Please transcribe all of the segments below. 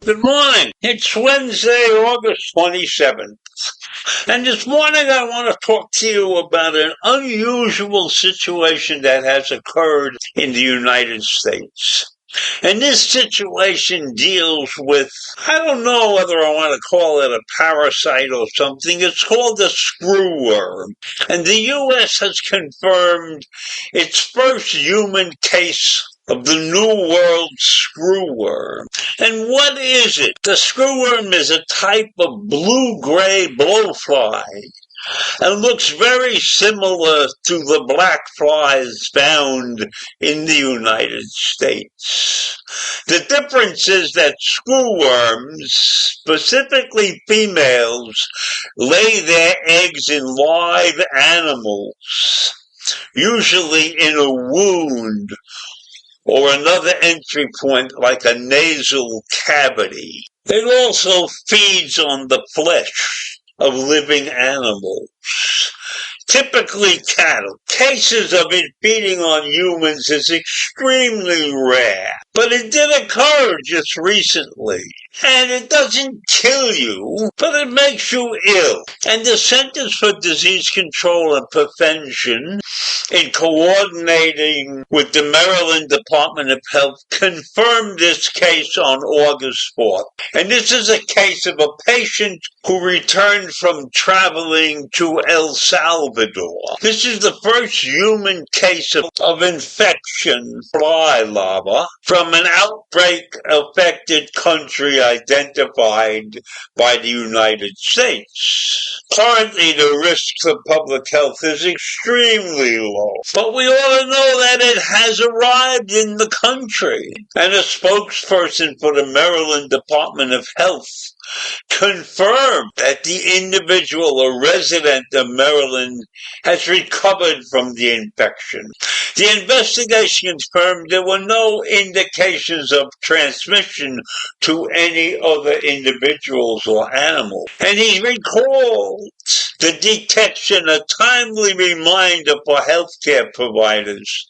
Good morning. It's Wednesday, August 27th. And this morning I want to talk to you about an unusual situation that has occurred in the United States. And this situation deals with, I don't know whether I want to call it a parasite or something. It's called the screwworm. And the U.S. has confirmed its first human case of the New World screwworm. And what is it? The screwworm is a type of blue-gray blowfly and looks very similar to the black flies found in the United States. The difference is that screwworms, specifically females, lay their eggs in live animals, usually in a wound or another entry point like a nasal cavity. It also feeds on the flesh of living animals, typically cattle. Cases of it feeding on humans is extremely rare, but it did occur just recently. And it doesn't kill you, but it makes you ill. And the Centers for Disease Control and Prevention, in coordinating with the Maryland Department of Health, confirmed this case on August 4th. And this is a case of a patient who returned from traveling to El Salvador. This is the first human case of infection, fly larva, from an outbreak-affected country identified by the United States. Currently, the risks of public health is extremely low, but we ought to know that it has arrived in the country. And a spokesperson for the Maryland Department of Health confirmed that the individual, a resident of Maryland, has recovered from the infection. The investigation confirmed there were no indications of transmission to any other individuals or animals. And he recalled the detection, a timely reminder for healthcare providers,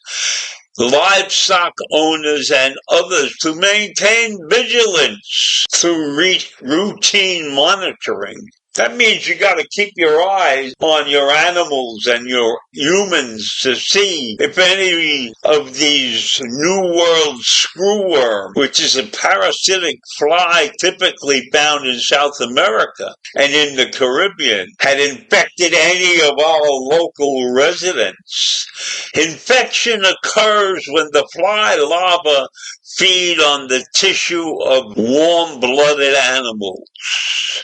livestock owners, and others to maintain vigilance through routine monitoring. That means you got to keep your eyes on your animals and your humans to see if any of these New World screwworm, which is a parasitic fly typically found in South America and in the Caribbean, had infected any of our local residents. Infection occurs when the fly larvae feed on the tissue of warm-blooded animals.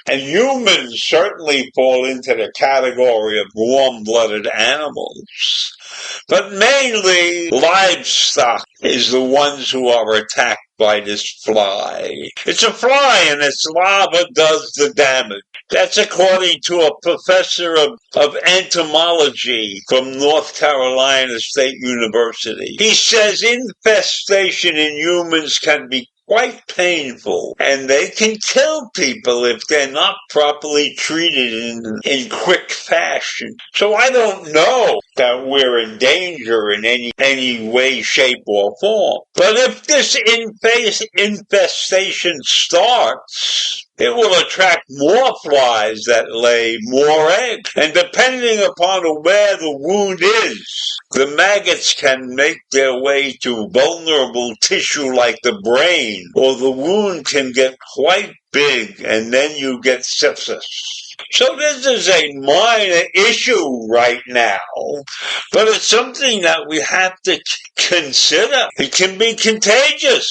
And humans certainly fall into the category of warm-blooded animals. But mainly livestock is the ones who are attacked by this fly. It's a and its larva does the damage. That's according to a professor of entomology from North Carolina State University. He says infestation in humans can be quite painful, and they can kill people if they're not properly treated in quick fashion. So I don't know that we're in danger in any way, shape, or form. But if this infestation starts, it will attract more flies that lay more eggs. And depending upon where the wound is, the maggots can make their way to vulnerable tissue like the brain, or the wound can get quite big, and then you get sepsis. So this is a minor issue right now, but it's something that we have to consider. It can be contagious,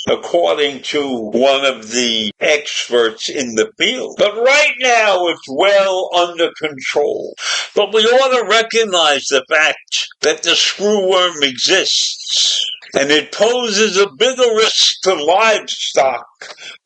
according to one of the experts in the field. But right now, it's well under control. But we ought to recognize the fact that the screwworm exists, and it poses a bigger risk to livestock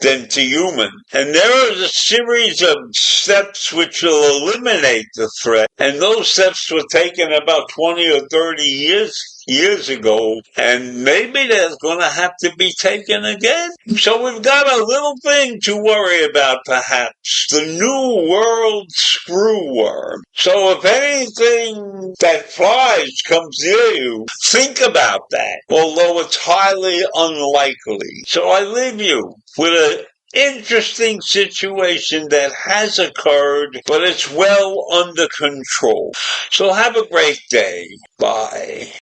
than to human. And there is a series of steps which will eliminate the threat, and those steps were taken about 20 or 30 years ago, and maybe they're going to have to be taken again. So we've got a little thing to worry about, perhaps, the new world screwworm. So if anything that flies comes near you, think about that, although it's highly unlikely. So I leave you with an interesting situation that has occurred, but it's well under control. So have a great day. Bye.